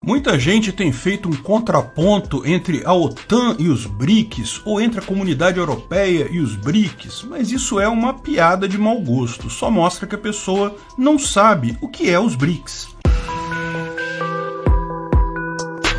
Muita gente tem feito um contraponto entre a OTAN e os BRICS, ou entre a Comunidade Europeia e os BRICS, mas isso é uma piada de mau gosto, só mostra que a pessoa não sabe o que é os BRICS.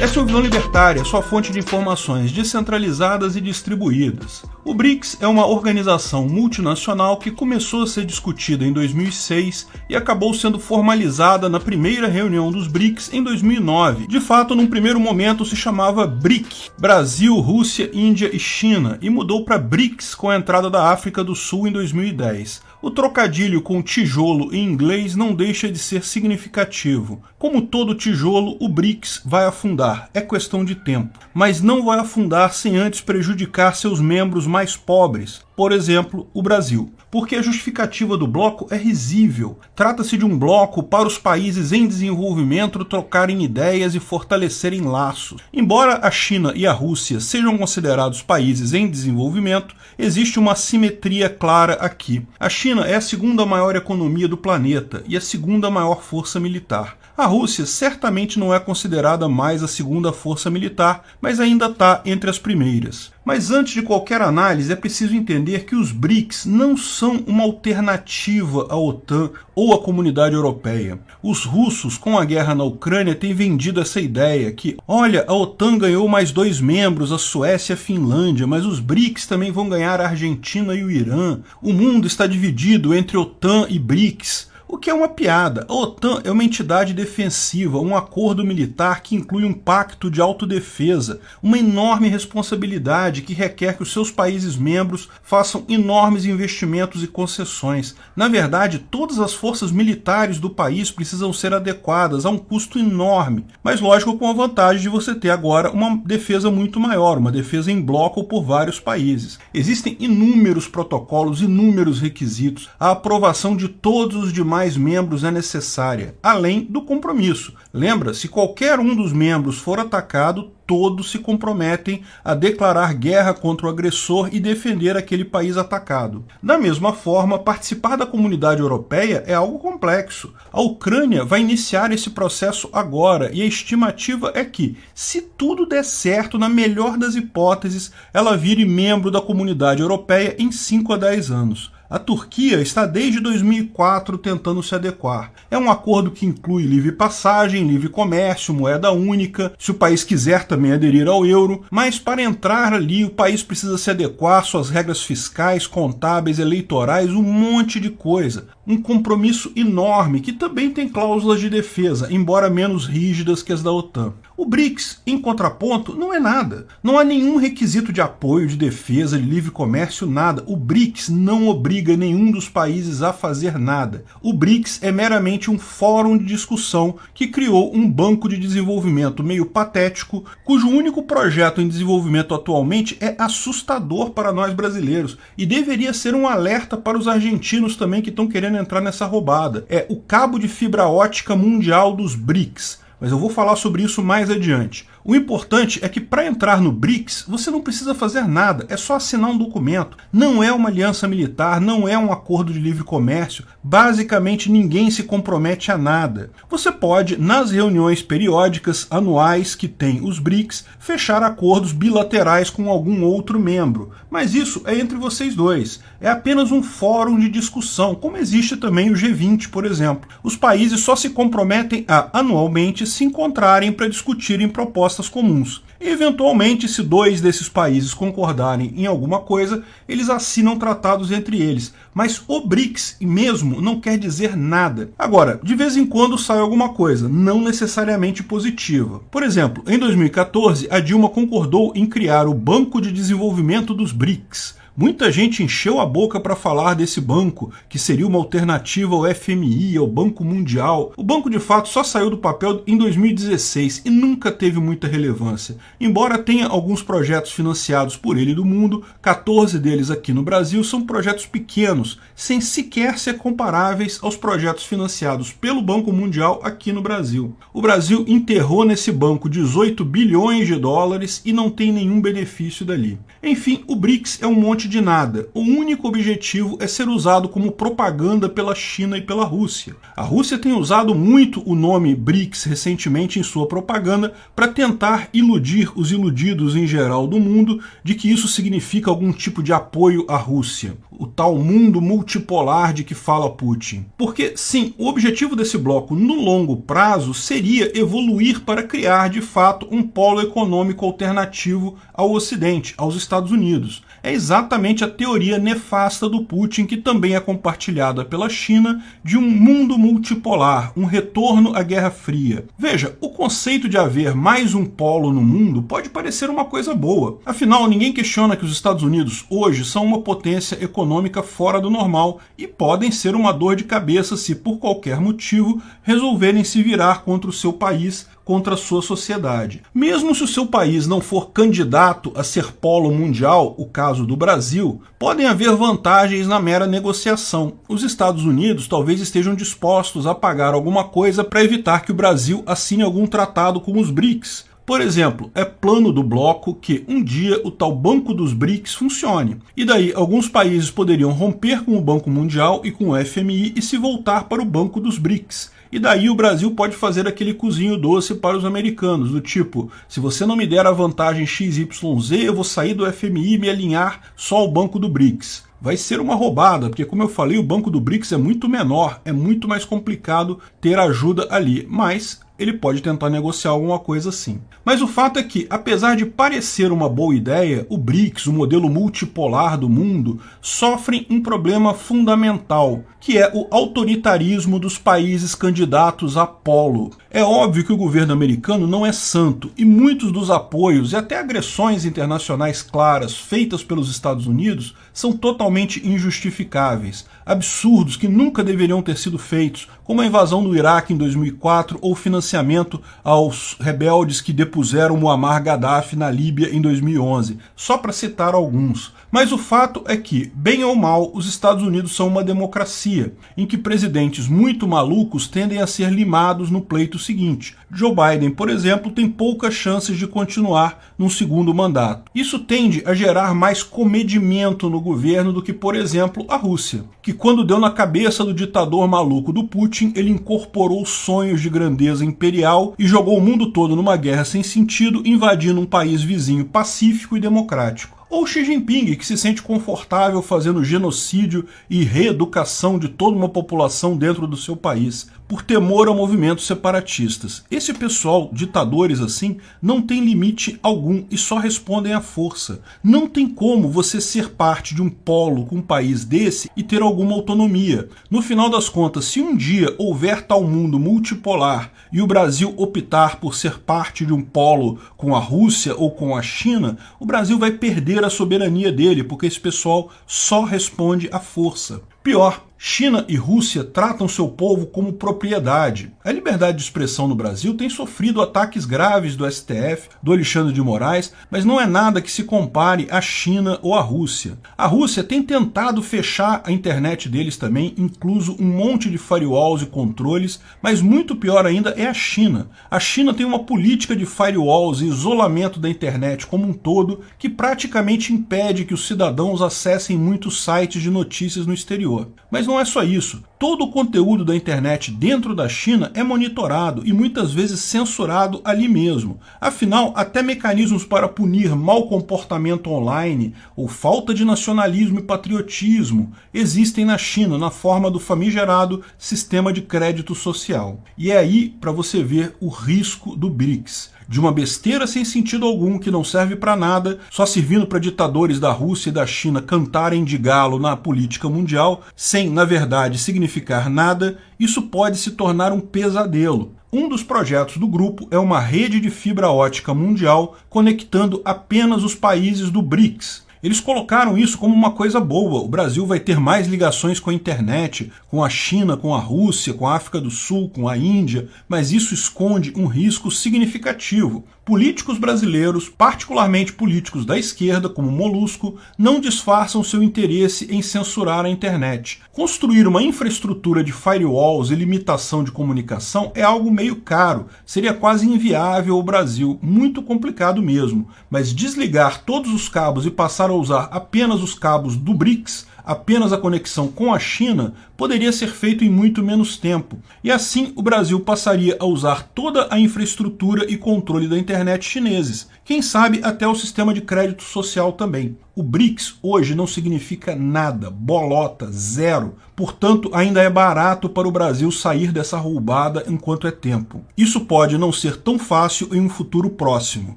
Essa é o Visão Libertária, sua fonte de informações descentralizadas e distribuídas. O BRICS é uma organização multinacional que começou a ser discutida em 2006 e acabou sendo formalizada na primeira reunião dos BRICS em 2009. De fato, num primeiro momento se chamava BRIC, Brasil, Rússia, Índia e China, e mudou para BRICS com a entrada da África do Sul em 2010. O trocadilho com tijolo em inglês não deixa de ser significativo. Como todo tijolo, o BRICS vai afundar, é questão de tempo. Mas não vai afundar sem antes prejudicar seus membros mais pobres, por exemplo, o Brasil. Porque a justificativa do bloco é risível. Trata-se de um bloco para os países em desenvolvimento trocarem ideias e fortalecerem laços. Embora a China e a Rússia sejam considerados países em desenvolvimento, existe uma assimetria clara aqui. A China é a segunda maior economia do planeta e a segunda maior força militar. A Rússia certamente não é considerada mais a segunda força militar, mas ainda está entre as primeiras. Mas antes de qualquer análise, é preciso entender que os BRICS não são uma alternativa à OTAN ou à Comunidade Europeia. Os russos, com a guerra na Ucrânia, têm vendido essa ideia que, olha, a OTAN ganhou mais 2 membros, a Suécia e a Finlândia, mas os BRICS também vão ganhar a Argentina e o Irã. O mundo está dividido entre OTAN e BRICS. O que é uma piada. A OTAN é uma entidade defensiva, um acordo militar que inclui um pacto de autodefesa, uma enorme responsabilidade que requer que os seus países membros façam enormes investimentos e concessões. Na verdade, todas as forças militares do país precisam ser adequadas a um custo enorme, mas lógico com a vantagem de você ter agora uma defesa muito maior, uma defesa em bloco por vários países. Existem inúmeros protocolos, inúmeros requisitos, a aprovação de todos os demais membros é necessária, além do compromisso. Lembra, se qualquer um dos membros for atacado, todos se comprometem a declarar guerra contra o agressor e defender aquele país atacado. Da mesma forma, participar da Comunidade Europeia é algo complexo. A Ucrânia vai iniciar esse processo agora e a estimativa é que, se tudo der certo, na melhor das hipóteses, ela vire membro da Comunidade Europeia em 5 a 10 anos. A Turquia está desde 2004 tentando se adequar. É um acordo que inclui livre passagem, livre comércio, moeda única, se o país quiser também aderir ao euro, mas para entrar ali o país precisa se adequar às suas regras fiscais, contábeis, eleitorais, um monte de coisa. Um compromisso enorme que também tem cláusulas de defesa, embora menos rígidas que as da OTAN. O BRICS, em contraponto, não é nada. Não há nenhum requisito de apoio, de defesa, de livre comércio, nada. O BRICS não obriga nenhum dos países a fazer nada. O BRICS é meramente um fórum de discussão que criou um banco de desenvolvimento meio patético, cujo único projeto em desenvolvimento atualmente é assustador para nós brasileiros e deveria ser um alerta para os argentinos também que estão querendo entrar nessa roubada. É o cabo de fibra ótica mundial dos BRICS. Mas eu vou falar sobre isso mais adiante. O importante é que para entrar no BRICS você não precisa fazer nada, é só assinar um documento. Não é uma aliança militar, não é um acordo de livre comércio, basicamente ninguém se compromete a nada. Você pode, nas reuniões periódicas anuais que tem os BRICS, fechar acordos bilaterais com algum outro membro, mas isso é entre vocês dois. É apenas um fórum de discussão, como existe também o G20, por exemplo. Os países só se comprometem a, anualmente, se encontrarem para discutirem propostas comuns. E, eventualmente, se 2 desses países concordarem em alguma coisa, eles assinam tratados entre eles. Mas o BRICS mesmo não quer dizer nada. Agora, de vez em quando sai alguma coisa, não necessariamente positiva. Por exemplo, em 2014, a Dilma concordou em criar o Banco de Desenvolvimento dos BRICS. Muita gente encheu a boca para falar desse banco, que seria uma alternativa ao FMI, ao Banco Mundial. O banco, de fato, só saiu do papel em 2016 e nunca teve muita relevância. Embora tenha alguns projetos financiados por ele do mundo, 14 deles aqui no Brasil são projetos pequenos, sem sequer ser comparáveis aos projetos financiados pelo Banco Mundial aqui no Brasil. O Brasil enterrou nesse banco 18 bilhões de dólares e não tem nenhum benefício dali. Enfim, o BRICS é um monte fonte de nada. O único objetivo é ser usado como propaganda pela China e pela Rússia. A Rússia tem usado muito o nome BRICS recentemente em sua propaganda para tentar iludir os iludidos em geral do mundo de que isso significa algum tipo de apoio à Rússia. O tal mundo multipolar de que fala Putin. Porque, sim, o objetivo desse bloco no longo prazo seria evoluir para criar, de fato, um polo econômico alternativo ao Ocidente, aos Estados Unidos. É exatamente a teoria nefasta do Putin, que também é compartilhada pela China, de um mundo multipolar, um retorno à Guerra Fria. Veja, o conceito de haver mais um polo no mundo pode parecer uma coisa boa. Afinal, ninguém questiona que os Estados Unidos hoje são uma potência econômica fora do normal e podem ser uma dor de cabeça se, por qualquer motivo, resolverem se virar contra o seu país, contra a sua sociedade. Mesmo se o seu país não for candidato a ser polo mundial, o caso do Brasil, podem haver vantagens na mera negociação. Os Estados Unidos talvez estejam dispostos a pagar alguma coisa para evitar que o Brasil assine algum tratado com os BRICS. Por exemplo, é plano do bloco que um dia o tal Banco dos BRICS funcione. E daí alguns países poderiam romper com o Banco Mundial e com o FMI e se voltar para o Banco dos BRICS. E daí o Brasil pode fazer aquele cozinho doce para os americanos, do tipo, se você não me der a vantagem XYZ, eu vou sair do FMI e me alinhar só ao Banco do BRICS. Vai ser uma roubada, porque como eu falei, o Banco do BRICS é muito menor, é muito mais complicado ter ajuda ali, mas ele pode tentar negociar alguma coisa assim. Mas o fato é que, apesar de parecer uma boa ideia, o BRICS, o modelo multipolar do mundo, sofrem um problema fundamental, que é o autoritarismo dos países candidatos a polo. É óbvio que o governo americano não é santo, e muitos dos apoios e até agressões internacionais claras feitas pelos Estados Unidos são totalmente injustificáveis, absurdos que nunca deveriam ter sido feitos, como a invasão do Iraque em 2004 ou o financiamento aos rebeldes que depuseram Muammar Gaddafi na Líbia em 2011, só para citar alguns. Mas o fato é que, bem ou mal, os Estados Unidos são uma democracia, em que presidentes muito malucos tendem a ser limados no pleito seguinte. Joe Biden, por exemplo, tem poucas chances de continuar num segundo mandato. Isso tende a gerar mais comedimento no governo do que, por exemplo, a Rússia, que quando deu na cabeça do ditador maluco do Putin, ele incorporou sonhos de grandeza imperial e jogou o mundo todo numa guerra sem sentido, invadindo um país vizinho pacífico e democrático. Ou Xi Jinping, que se sente confortável fazendo genocídio e reeducação de toda uma população dentro do seu país, por temor a movimentos separatistas. Esse pessoal, ditadores assim, não tem limite algum e só respondem à força. Não tem como você ser parte de um polo com um país desse e ter alguma autonomia. No final das contas, se um dia houver tal mundo multipolar e o Brasil optar por ser parte de um polo com a Rússia ou com a China, o Brasil vai perder a soberania dele, porque esse pessoal só responde à força. Pior, China e Rússia tratam seu povo como propriedade. A liberdade de expressão no Brasil tem sofrido ataques graves do STF, do Alexandre de Moraes, mas não é nada que se compare à China ou à Rússia. A Rússia tem tentado fechar a internet deles também, incluso um monte de firewalls e controles, mas muito pior ainda é a China. A China tem uma política de firewalls e isolamento da internet como um todo que praticamente impede que os cidadãos acessem muitos sites de notícias no exterior. Mas não é só isso. Todo o conteúdo da internet dentro da China é monitorado e muitas vezes censurado ali mesmo. Afinal, até mecanismos para punir mau comportamento online ou falta de nacionalismo e patriotismo existem na China na forma do famigerado sistema de crédito social. E é aí para você ver o risco do BRICS. De uma besteira sem sentido algum, que não serve para nada, só servindo para ditadores da Rússia e da China cantarem de galo na política mundial, sem, na verdade, significar nada, isso pode se tornar um pesadelo. Um dos projetos do grupo é uma rede de fibra ótica mundial conectando apenas os países do BRICS. Eles colocaram isso como uma coisa boa. O Brasil vai ter mais ligações com a internet, com a China, com a Rússia, com a África do Sul, com a Índia, mas isso esconde um risco significativo. Políticos brasileiros, particularmente políticos da esquerda, como Molusco, não disfarçam seu interesse em censurar a internet. Construir uma infraestrutura de firewalls e limitação de comunicação é algo meio caro, seria quase inviável ao Brasil, muito complicado mesmo. Mas desligar todos os cabos e passar passar a usar apenas os cabos do BRICS, apenas a conexão com a China, poderia ser feito em muito menos tempo. E assim o Brasil passaria a usar toda a infraestrutura e controle da internet chineses. Quem sabe até o sistema de crédito social também. O BRICS hoje não significa nada, bolota, zero. Portanto, ainda é barato para o Brasil sair dessa roubada enquanto é tempo. Isso pode não ser tão fácil em um futuro próximo.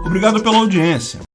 Obrigado pela audiência.